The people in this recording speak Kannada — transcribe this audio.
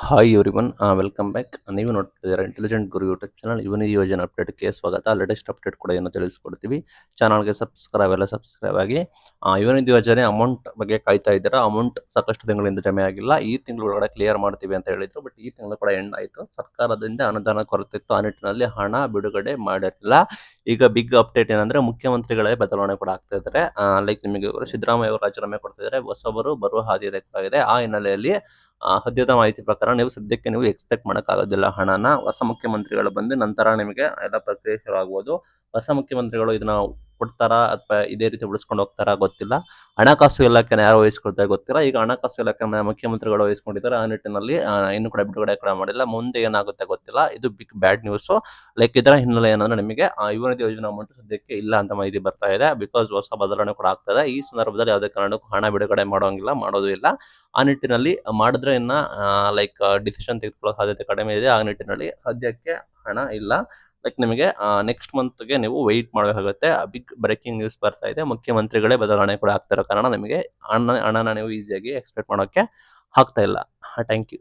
Hi everyone welcome back. ನೀವು ನೋಡ್ತಿದ್ದೀರಾ ಇಂಟೆಲಿಜೆಂಟ್ ಗುರು ಯೂಟ್ಯೂಬ್ ಚಾನಲ್. ಇವನ ಈ ಯೋಜನೆ ಅಪ್ಡೇಟ್ಗೆ ಸ್ವಾಗತ. ಲೇಟೆಸ್ಟ್ ಅಪ್ಡೇಟ್ ಕೂಡ ಏನು ತಿಳಿಸ್ಕೊಡ್ತೀವಿ. ಚಾನಲ್ಗೆ ಸಬ್ಸ್ಕ್ರೈಬ್ ಆಗಿ. ಇವನಿದು ಯೋಜನೆ ಅಮೌಂಟ್ ಬಗ್ಗೆ ಕಾಯ್ತಾ ಇದ್ದೀರಾ. ಅಮೌಂಟ್ ಸಾಕಷ್ಟು ತಿಂಗಳಿಂದ ಜಮೆ ಆಗಿಲ್ಲ. ಈ ತಿಂಗಳು ಒಳಗಡೆ ಕ್ಲಿಯರ್ ಮಾಡ್ತೀವಿ ಅಂತ ಹೇಳಿದ್ರು. ಬಟ್ ಈ ತಿಂಗಳು ಕೂಡ ಎಂಡ್ ಆಯಿತು. ಸರ್ಕಾರದಿಂದ ಅನುದಾನ ಕೊರತೆ ಇತ್ತು. ಆ ನಿಟ್ಟಿನಲ್ಲಿ ಹಣ ಬಿಡುಗಡೆ ಮಾಡಿರಲಿಲ್ಲ. ಈಗ ಬಿಗ್ ಅಪ್ಡೇಟ್ ಏನಂದ್ರೆ ಮುಖ್ಯಮಂತ್ರಿಗಳೇ ಬದಲಾವಣೆ ಕೂಡ ಆಗ್ತಾ ಇದ್ದಾರೆ. ಲೈಕ್ ನಿಮಗೆ ಸಿದ್ದರಾಮಯ್ಯ ಅವರು ರಾಜೀನಾಮೆ ಕೊಡ್ತಾ ಇದ್ದಾರೆ. ಹೊಸಬರು ಬರುವ ಹಾದಿ ಇದೆ. ಆ ಹಿನ್ನೆಲೆಯಲ್ಲಿ ಸದ್ಯದ ಮಾಹಿತಿ ಪ್ರಕಾರ ಸದ್ಯಕ್ಕೆ ನೀವು ಎಕ್ಸ್ಪೆಕ್ಟ್ ಮಾಡೋಕ್ಕಾಗೋದಿಲ್ಲ ಹಣನ. ಹೊಸ ಮುಖ್ಯಮಂತ್ರಿಗಳು ಬಂದು ನಂತರ ನಿಮಗೆ ಎಲ್ಲ ಪ್ರಕ್ರಿಯೆ ಶುರು ಆಗ್ಬೋದು. ಹೊಸ ಮುಖ್ಯಮಂತ್ರಿಗಳು ಇದನ್ನ ಕೊಡ್ತಾರಾ ಅಥವಾ ಇದೇ ರೀತಿ ಉಳಿಸ್ಕೊಂಡು ಹೋಗ್ತಾರಾ ಗೊತ್ತಿಲ್ಲ. ಹಣಕಾಸು ಇಲಾಖೆನ ಯಾರು ವಹಿಸ್ಕೊಳ್ತಾರೆ ಗೊತ್ತಿಲ್ಲ. ಈಗ ಹಣಕಾಸು ಇಲಾಖೆ ಮುಖ್ಯಮಂತ್ರಿಗಳು ವಹಿಸ್ಕೊಂಡಿದ್ದಾರೆ. ಆ ನಿಟ್ಟಿನಲ್ಲಿ ಇನ್ನು ಕೂಡ ಬಿಡುಗಡೆ ಕೂಡ ಮಾಡಿಲ್ಲ. ಮುಂದೆ ಏನಾಗುತ್ತೆ ಗೊತ್ತಿಲ್ಲ. ಇದು ಬಿಗ್ ಬ್ಯಾಡ್ ನ್ಯೂಸ್. ಲೈಕ್ ಇದರ ಹಿನ್ನೆಲೆ ಏನಂದ್ರೆ ನಿಮಗೆ ಯುವನಿಧಿ ಯೋಜನಾ ಅಮೌಂಟ್ ಸದ್ಯಕ್ಕೆ ಇಲ್ಲ ಅಂತ ಮಾಹಿತಿ ಬರ್ತಾ ಇದೆ. ಬಿಕಾಸ್ ಹೊಸ ಬದಲಾವಣೆ ಕೂಡ ಆಗ್ತಾ ಇದೆ. ಈ ಸಂದರ್ಭದಲ್ಲಿ ಯಾವುದೇ ಕಾರಣಕ್ಕೂ ಹಣ ಬಿಡುಗಡೆ ಮಾಡೋಂಗಿಲ್ಲ, ಮಾಡೋದು ಇಲ್ಲ. ಆ ನಿಟ್ಟಿನಲ್ಲಿ ಮಾಡಿದ್ರೆ ಇನ್ನ ಲೈಕ್ ಡಿಸಿಷನ್ ತೆಗೆದುಕೊಳ್ಳೋ ಸಾಧ್ಯತೆ ಕಡಿಮೆ ಇದೆ. ಆ ನಿಟ್ಟಿನಲ್ಲಿ ಸದ್ಯಕ್ಕೆ ಹಣ ಇಲ್ಲ. ಲೈಕ್ ನಿಮಗೆ ನೆಕ್ಸ್ಟ್ ಮಂತ್ಗೆ ನೀವು ವೆಯ್ಟ್ ಮಾಡಬೇಕಾಗುತ್ತೆ. ಬಿಗ್ ಬ್ರೇಕಿಂಗ್ ನ್ಯೂಸ್ ಬರ್ತಾ ಇದೆ. ಮುಖ್ಯಮಂತ್ರಿಗಳೇ ಬದಲಾವಣೆ ಕೂಡ ಆಗ್ತಾ ಇರೋ ಕಾರಣ ನಿಮಗೆ ಹಣನ ನೀವು ಈಸಿಯಾಗಿ ಎಕ್ಸ್ಪೆಕ್ಟ್ ಮಾಡೋಕ್ಕೆ ಆಗ್ತಾ ಇಲ್ಲ. Thank you.